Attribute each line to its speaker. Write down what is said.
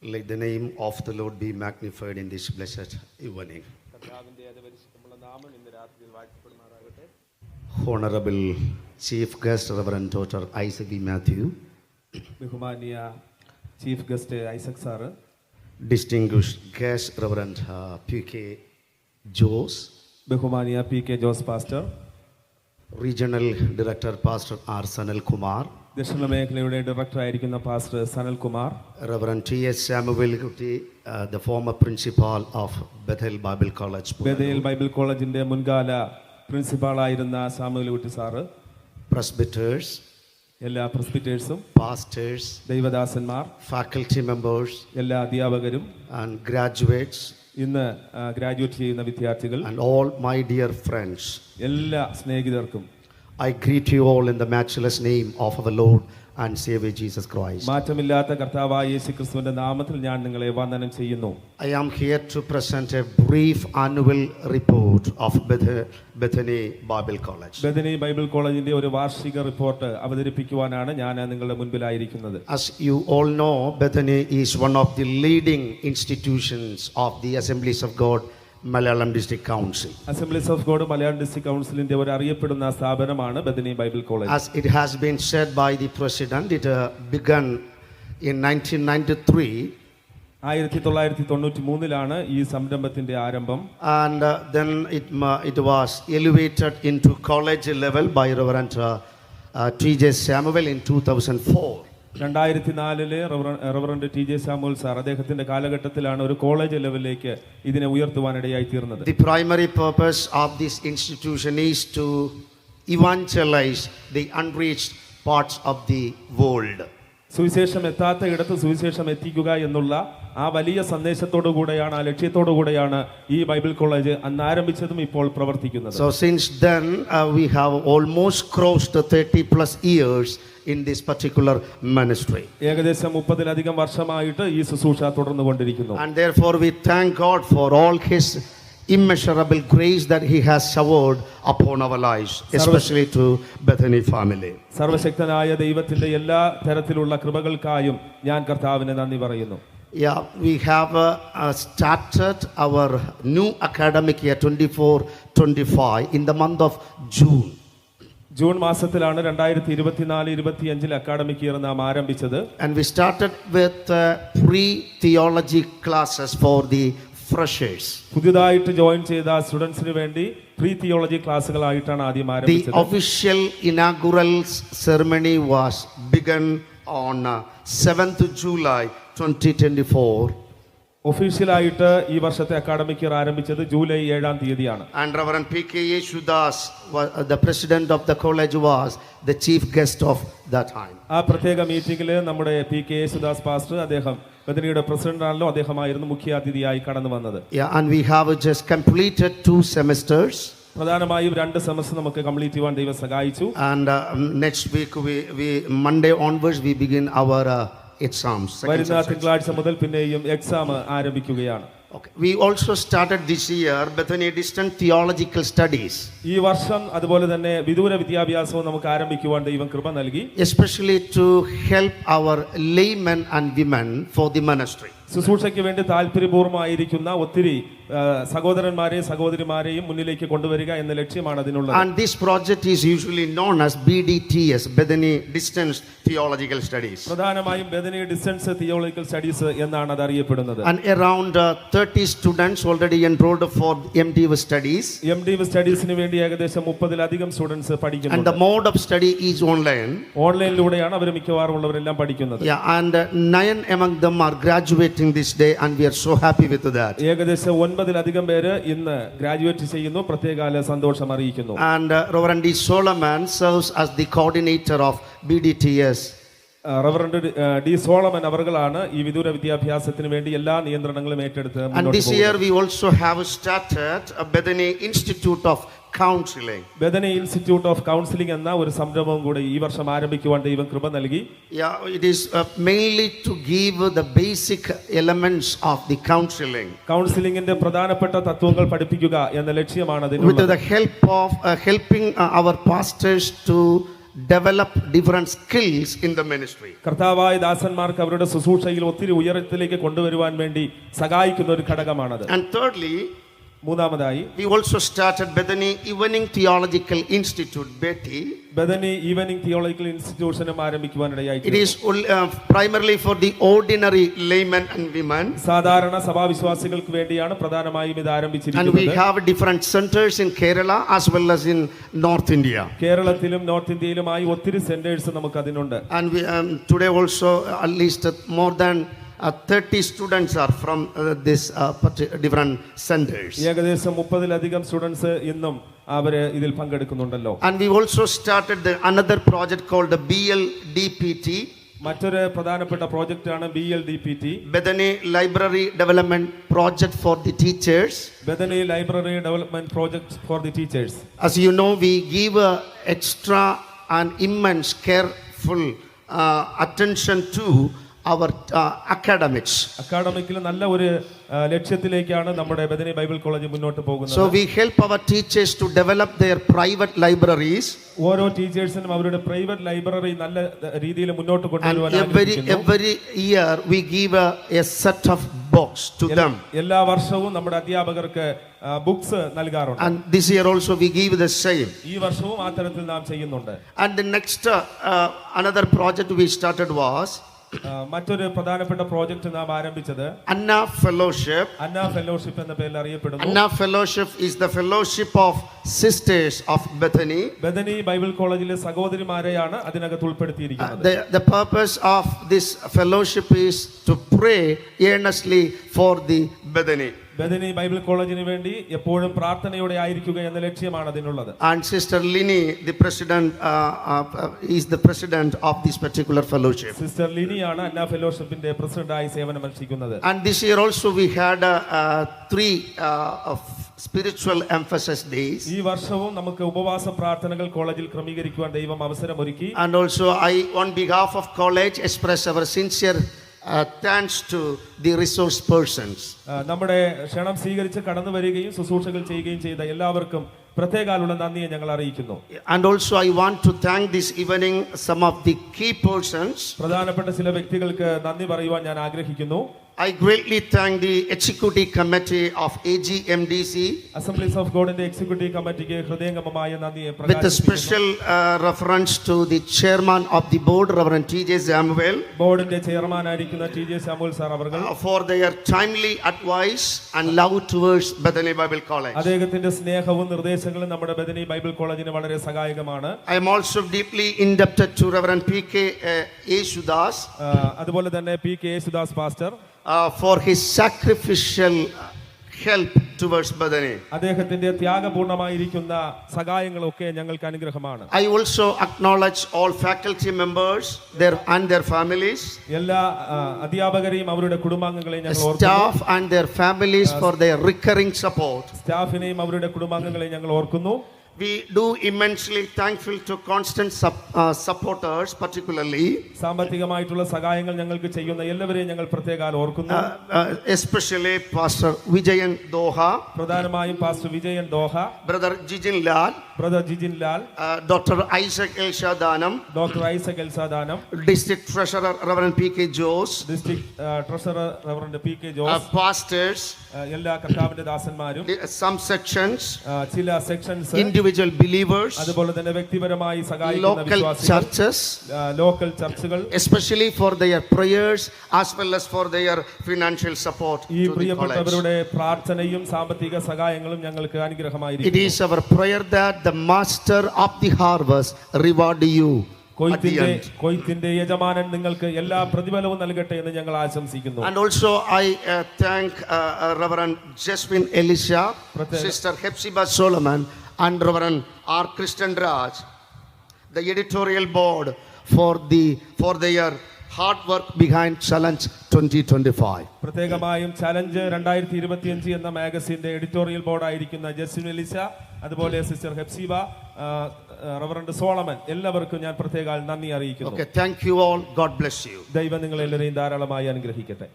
Speaker 1: Let the name of the Lord be magnified in this blessed evening. Honorable Chief Guest Reverend Dr. Isaac B. Matthew,
Speaker 2: ബഹുമാന്യ chief guest Isaac sir,
Speaker 1: distinguished guest Reverend P.K. Jose,
Speaker 2: ബഹുമാന്യ P.K. Jose pastor,
Speaker 1: Regional Director Pastor R. Sanal Kumar,
Speaker 2: ദക്ഷിണ മേഖലയുടെ director ആയിരിക്കുന്ന pastor Sanal Kumar,
Speaker 1: Reverend T.S. Samuel Gutti, the former principal of Bethel Bible College,
Speaker 2: Bethel Bible കോളേജിന്റെ മുൻകാല പ്രിൻസിപ്പാളായിരുന്ന Samuel കുട്ടി sir,
Speaker 1: presbyters,
Speaker 2: എല്ലാ പ്രസ്ബിറ്റേഴ്സും,
Speaker 1: pastors,
Speaker 2: ദൈവദാസന്മാർ,
Speaker 1: faculty members,
Speaker 2: എല്ലാ അധ്യാപകരും,
Speaker 1: and graduates,
Speaker 2: ഇന്ന് ഗ്രാജുവേറ്റ് ചെയ്യുന്ന വിദ്യാർത്ഥികൾ,
Speaker 1: and all my dear friends.
Speaker 2: എല്ലാ സ്നേഹിതർക്കും
Speaker 1: I greet you all in the matchless name of our Lord and Savior Jesus Christ.
Speaker 2: മാറ്റമില്ലാത്ത കർത്താവായ യേശുക്രിസ്തുവിന്റെ നാമത്തിൽ ഞാൻ നിങ്ങളെ വന്ദനം ചെയ്യുന്നു.
Speaker 1: I am here to present a brief annual report of Bethany Bible College.
Speaker 2: Bethany Bible കോളേജിന്റെ ഒരു വാർഷിക റിപ്പോർട്ട് അവതരിപ്പിക്കുവാനാണ് ഞാൻ നിങ്ങളുടെ മുൻപിലായിരിക്കുന്നത്.
Speaker 1: As you all know, Bethany is one of the leading institutions of the Assemblies of God Malayalam District Council.
Speaker 2: Assemblies of God Malayalam district കൗൺസിലിന്റെ ഒരു അറിയപ്പെടുന്ന സ്ഥാപനമാണ് Bethany Bible college.
Speaker 1: As it has been said by the president, it began in 1993.
Speaker 2: 1993 ഈ സംരംഭത്തിന്റെ ആരംഭം.
Speaker 1: And then it was elevated into college level by Reverend T.J. Samuel in 2004.
Speaker 2: 2004 reverend T J Samuel sir അദ്ദേഹത്തിന്റെ കാലഘട്ടത്തിലാണ് ഒരു college ലെവലിലേക്ക് ഇതിനെ ഉയർത്തുവാനിടയായി തീർന്നത്.
Speaker 1: The primary purpose of this institution is to evangelize the unreached parts of the world.
Speaker 2: സുവിശേഷം എത്താത്ത ഇടത്ത് സുവിശേഷം എത്തിക്കുക എന്നുള്ള ആ വലിയ സന്ദേശത്തോടു കൂടെയാണ്, ആ ലക്ഷ്യത്തോടു കൂടെയാണ് ഈ ബൈബിൾ കോളേജ് അന്ന് ആരംഭിച്ചതും ഇപ്പോൾ പ്രവർത്തിക്കുന്നത്.
Speaker 1: So since then we have almost crossed 30 plus years in this particular ministry.
Speaker 2: ഏകദേശം 30-ലധികം വർഷമായിട്ട് ഈ ശുശ്രൂഷ തുടർന്നുകൊണ്ടിരിക്കുന്നു.
Speaker 1: And therefore we thank God for all his immeasurable grace that he has showered upon our lives, especially to Bethany family.
Speaker 2: സർവശക്തനായ ദൈവത്തിന്റെ എല്ലാ തരത്തിലുള്ള കൃപകൾക്കായും ഞാൻ കർത്താവിനെ നന്ദി പറയുന്നു.
Speaker 1: Yeah, we have started our new academic year 24-25 in the month of June.
Speaker 2: June മാസത്തിലാണ് 2024-25 academic year നാം ആരംഭിച്ചത്.
Speaker 1: And we started with pre-theology classes for the freshers.
Speaker 2: പുതിയതായിട്ട് ജോയിൻ ചെയ്ത സ്റ്റുഡൻസിന് വേണ്ടി പ്രീ തിയോളജി ക്ലാസ്സുകളായിട്ടാണ് ആദ്യം ആരംഭിച്ചത്.
Speaker 1: The official inaugural ceremony was begun on 7th July 2024.
Speaker 2: ഒഫീഷ്യലായിട്ട് ഈ വർഷത്തെ അക്കാഡമിക് ഇയർ ആരംഭിച്ചത് ജൂലൈ 7-ാം തീയതിയാണ്.
Speaker 1: And Reverend P.K. Yesudas, the president of the college, was the chief guest of that time.
Speaker 2: ആ പ്രത്യേക മീറ്റിംഗിൽ നമ്മുടെ P.K. യേശുദാസ് പാസ്റ്റർ, അദ്ദേഹം ബഥനിയുടെ പ്രസിഡന്റ് ആണല്ലോ, അദ്ദേഹമായിരുന്നു മുഖ്യാതിഥിയായി കടന്നു വന്നത്.
Speaker 1: Yeah, and we have just completed 2 semesters.
Speaker 2: പ്രധാനമായും 2 സെമസ്റ്റർ നമുക്ക് കംപ്ലീറ്റ് ചെയ്യാൻ ദൈവം സഹായിച്ചു.
Speaker 1: And next week we Monday onwards we begin our exams.
Speaker 2: വരുന്ന തിങ്കളാഴ്ച മുതൽ പിന്നെയും എക്സാം ആരംഭിക്കുകയാണ്.
Speaker 1: Okay. We also started this year Bethany Distant Theological Studies.
Speaker 2: ഈ വർഷം അതുപോലെ തന്നെ വിദൂര വിദ്യാഭ്യാസവും നമുക്ക് ആരംഭിക്കുവാൻ ദൈവം കൃപ നൽകി.
Speaker 1: Especially to help our laymen and women for the ministry.
Speaker 2: ശുശ്രൂഷയ്ക്ക് വേണ്ടി താല്പര്യപൂർവ്വമായിരിക്കുന്ന ഒത്തിരി സഹോദരന്മാരെയും സഹോദരിമാരെയും മുന്നിലേക്ക് കൊണ്ടുവരിക എന്ന ലക്ഷ്യമാണ് അതിനുള്ളത്.
Speaker 1: And this project is usually known as BDTS, Bethany Distance Theological Studies.
Speaker 2: പ്രധാനമായും ബഥനി ഡിസ്റ്റൻസ് തിയോളജിക്കൽ സ്റ്റഡീസ് എന്നാണ് അത് അറിയപ്പെടുന്നത്.
Speaker 1: And around 30 students already enrolled for MDiv studies.
Speaker 2: MDiv സ്റ്റഡീസിന് വേണ്ടി ഏകദേശം 30-ലധികം സ്റ്റുഡൻസ് പഠിക്കുന്നുണ്ട്.
Speaker 1: And the mode of study is online.
Speaker 2: ഓൺലൈനിലൂടെയാണ് അവർ മിക്കവാറും ഉള്ളവരെല്ലാം പഠിക്കുന്നത്.
Speaker 1: Yeah, and 9 among them are graduating this day, and we are so happy with that.
Speaker 2: ഏകദേശം 9-ലധികം പേര് ഇന്ന് graduate ചെയ്യുന്നു. പ്രത്യേക സന്തോഷം അറിയിക്കുന്നു.
Speaker 1: And Reverend D. Solomon serves as the coordinator of BDTS.
Speaker 2: Reverend D Solomon അവർകളാണ് ഈ വിദൂര വിദ്യാഭ്യാസത്തിന് വേണ്ടി എല്ലാ നിയന്ത്രണങ്ങളും ഏറ്റെടുത്ത്.
Speaker 1: And this year we also have started a Bethany Institute of Counseling.
Speaker 2: Bethany institute of counselling എന്ന ഒരു സംരംഭം കൂടി ഈ വർഷം ആരംഭിക്കുവാൻ ദൈവം കൃപ നൽകി.
Speaker 1: Yeah, it is mainly to give the basic elements of the counseling.
Speaker 2: കൗൺസിലിംഗിന്റെ പ്രധാനപ്പെട്ട തത്വങ്ങൾ പഠിപ്പിക്കുക എന്ന ലക്ഷ്യമാണ് അതിനുള്ളത്.
Speaker 1: With the help of helping our pastors to develop different skills in the ministry.
Speaker 2: കർത്താവായ ദാസന്മാർക്ക് അവരുടെ ശുശ്രൂഷയിൽ ഒത്തിരി ഉയരത്തിലേക്ക് കൊണ്ടുവരുവാൻ വേണ്ടി സഹായിക്കുന്ന ഒരു ഘടകമാണത്.
Speaker 1: And thirdly,
Speaker 2: മൂന്നാമതായി
Speaker 1: we also started Bethany Evening Theological Institute, Betty.
Speaker 2: Bethany evening theological ഇൻസ്റ്റിറ്റ്യൂഷനും ആരംഭിക്കുവാനിടയായി.
Speaker 1: It is primarily for the ordinary laymen and women.
Speaker 2: സാധാരണ സഭാവിശ്വാസികൾക്ക് വേണ്ടിയാണ് പ്രധാനമായും ഇത്
Speaker 1: And we
Speaker 2: ആരംഭിച്ചിരിക്കുന്നത്.
Speaker 1: have different centers in Kerala as well as in North India.
Speaker 2: കേരളത്തിലും north ഇന്ത്യയിലുമായി ഒത്തിരി centres നമുക്ക് അതിനുണ്ട്.
Speaker 1: And we today also at least more than 30 students are from this different centers.
Speaker 2: ഏകദേശം 30-ലധികം സ്റ്റുഡൻസ് ഇന്നും അവര് ഇതിൽ പങ്കെടുക്കുന്നുണ്ടല്ലോ.
Speaker 1: And we also started another project called the BLDPT.
Speaker 2: മറ്റൊരു പ്രധാനപ്പെട്ട പ്രോജക്റ്റാണ് BLDPT,
Speaker 1: Bethany Library Development Project for the teachers.
Speaker 2: Bethany library development project for the teachers.
Speaker 1: As you know, we give extra and immense careful attention to our academics.
Speaker 2: അക്കാഡമിക്കിൽ നല്ല ഒരു ലക്ഷ്യത്തിലേക്കാണ് നമ്മുടെ Bethany Bible college മുന്നോട്ട് പോകുന്നത്.
Speaker 1: So we help our teachers to develop their private libraries.
Speaker 2: ഓരോ ടീച്ചേഴ്സിനും അവരുടെ private library നല്ല രീതിയിൽ മുന്നോട്ട്
Speaker 1: And
Speaker 2: കൊണ്ടുവരുവാൻ
Speaker 1: every year we give a set of books to them.
Speaker 2: എല്ലാ വർഷവും നമ്മുടെ അധ്യാപകർക്ക് ബുക്സ് നൽകാറുണ്ട്.
Speaker 1: And this year also we give the same.
Speaker 2: ഈ വർഷവും ആ തരത്തിൽ നാം ചെയ്യുന്നുണ്ട്.
Speaker 1: And the next another project we started was
Speaker 2: മറ്റൊരു പ്രധാനപ്പെട്ട പ്രോജക്റ്റ് നാം ആരംഭിച്ചത്
Speaker 1: Anna Fellowship.
Speaker 2: അന്ന ഫെലോഷിപ്പ് എന്ന പേരിൽ അറിയപ്പെടുന്നു.
Speaker 1: Anna Fellowship is the fellowship of sisters of Bethany.
Speaker 2: Bethany Bible കോളേജിലെ സഹോദരിമാരെയാണ് അതിനകത്ത് ഉൾപ്പെടുത്തിയിരിക്കുന്നത്.
Speaker 1: The purpose of this fellowship is to pray earnestly for the Bethany.
Speaker 2: Bethany Bible കോളേജിന് വേണ്ടി എപ്പോഴും പ്രാർത്ഥനയോടെ ആയിരിക്കുക എന്ന ലക്ഷ്യമാണ് അതിനുള്ളത്.
Speaker 1: And Sister Lini, the president, is the president of this particular fellowship.
Speaker 2: Sister ലിനിയാണ് അന്ന ഫെലോഷിപ്പിന്റെ പ്രസിഡന്റായി സേവനമനുഷ്ഠിക്കുന്നത്.
Speaker 1: And this year also we had 3 spiritual emphasis days.
Speaker 2: ഈ വർഷവും നമുക്ക് ഉപവാസ പ്രാർത്ഥനകൾ കോളേജിൽ ക്രമീകരിക്കുവാൻ ദൈവം അവസരമൊരുക്കി.
Speaker 1: And also I on behalf of college express our sincere thanks to the resource persons.
Speaker 2: നമ്മുടെ ക്ഷണം സ്വീകരിച്ച് കടന്നു വരികയും ശുശ്രൂഷകൾ ചെയ്യുകയും ചെയ്ത എല്ലാവർക്കും പ്രത്യേകാലുള്ള നന്ദിയെ ഞങ്ങൾ അറിയിക്കുന്നു.
Speaker 1: And also I want to thank this evening some of the key persons.
Speaker 2: പ്രധാനപ്പെട്ട ചില വ്യക്തികൾക്ക് നന്ദി പറയുവാൻ ഞാൻ ആഗ്രഹിക്കുന്നു.
Speaker 1: I greatly thank the executive committee of AGMDC
Speaker 2: assemblies of ഗോഡിന്റെ എക്സിക്യൂട്ടീവ് കമ്മിറ്റിക്ക് ഹൃദയംഗമമായ നന്ദിയെ
Speaker 1: with a
Speaker 2: പ്രകാശിപ്പിക്കുന്നു.
Speaker 1: special reference to the chairman of the board, Reverend T.J. Samuel,
Speaker 2: ബോർഡിന്റെ ചെയർമാനായിരിക്കുന്ന TJ സാമുവൽ സാർ അവർ
Speaker 1: for their timely advice and love towards Bethany Bible College.
Speaker 2: അദ്ദേഹത്തിന്റെ സ്നേഹവും നിർദ്ദേശങ്ങളും നമ്മുടെ ബദനി ബൈബിൾ കോളേജിന് വളരെ സഹായകമാണ്.
Speaker 1: I am also deeply indebted to Reverend P.K. Yesudas
Speaker 2: അതുപോലെ തന്നെ PK Yesudas pastor
Speaker 1: for his sacrificial help towards Bethany.
Speaker 2: അദ്ദേഹത്തിന്റെ ത്യാഗപൂർണമായിരിക്കുന്ന സഹായങ്ങളൊക്കെ ഞങ്ങൾക്ക് അനുഗ്രഹമാണ്.
Speaker 1: I also acknowledge all faculty members and their families,
Speaker 2: എല്ലാ അധ്യാപകരെയും അവരുടെ കുടുംബാംഗങ്ങളെയും ഞങ്ങൾ ഓർക്കുന്നു.
Speaker 1: staff and their families for their recurring support.
Speaker 2: സ്റ്റാഫിനെയും അവരുടെ കുടുംബാംഗങ്ങളെയും ഞങ്ങൾ ഓർക്കുന്നു.
Speaker 1: We do immensely thankful to constant supporters, particularly
Speaker 2: സാമ്പത്തികമായിട്ടുള്ള സഹായങ്ങൾ ഞങ്ങൾക്ക് ചെയ്യുന്ന എല്ലാവരെയും ഞങ്ങൾ പ്രത്യേകം ഓർക്കുന്നു.
Speaker 1: especially Pastor Vijayan Doha,
Speaker 2: പ്രധാനമായും pastor Vijayan Doha,
Speaker 1: Brother Jijin Lal,
Speaker 2: brother Jijin Lal,
Speaker 1: Dr. Isaac Elshadanam,
Speaker 2: doctor Isaac Elshadanam,
Speaker 1: District Treasurer Reverend P.K. Jose,
Speaker 2: district treasurer reverend PK Jose,
Speaker 1: pastors,
Speaker 2: എല്ലാ കർത്താവിന്റെ ദാസന്മാരും,
Speaker 1: some sections,
Speaker 2: ചില സെക്ഷൻസ്,
Speaker 1: individual believers,
Speaker 2: അതുപോലെ തന്നെ വ്യക്തിപരമായി സഹായിക്കുന്ന
Speaker 1: local
Speaker 2: വിശ്വാസികൾ,
Speaker 1: churches,
Speaker 2: ലോക്കൽ ചർച്ചുകൾ,
Speaker 1: especially for their prayers as well as for their financial support
Speaker 2: ഈ
Speaker 1: to the college.
Speaker 2: പ്രിയപ്പെട്ടവരുടെ പ്രാർത്ഥനയും സാമ്പത്തിക സഹായങ്ങളും ഞങ്ങൾക്ക്
Speaker 1: It
Speaker 2: അനുഗ്രഹമായിരിക്കും.
Speaker 1: is our prayer that the master of the harvest reward you at the end.
Speaker 2: കൊയ്ത്തിന്റെ യജമാനൻ നിങ്ങൾക്ക് എല്ലാ പ്രതിഫലവും നൽകട്ടെ എന്ന് ഞങ്ങൾ ആശംസിക്കുന്നു.
Speaker 1: And also I thank Reverend Jasmine Elisha, Sister Hepzibah Solomon and Reverend R. Christian Raj, the editorial board for their hard work behind Challenge 2025.
Speaker 2: പ്രത്യേകമായും challenge 2025 എന്ന മാഗസിന്റെ editorial ബോർഡായിരിക്കുന്ന Jasmine Elisa, അതുപോലെ സിസ്റ്റർ ഹെപ്സിബ, റവറൻഡ് സോളമൻ, എല്ലാവർക്കും ഞാൻ പ്രത്യേകം നന്ദി അറിയിക്കുന്നു.
Speaker 1: Okay, thank you all. God bless you.
Speaker 2: ദൈവം നിങ്ങളെല്ലാവരെയും ധാരാളമായി അനുഗ്രഹിക്കട്ടെ.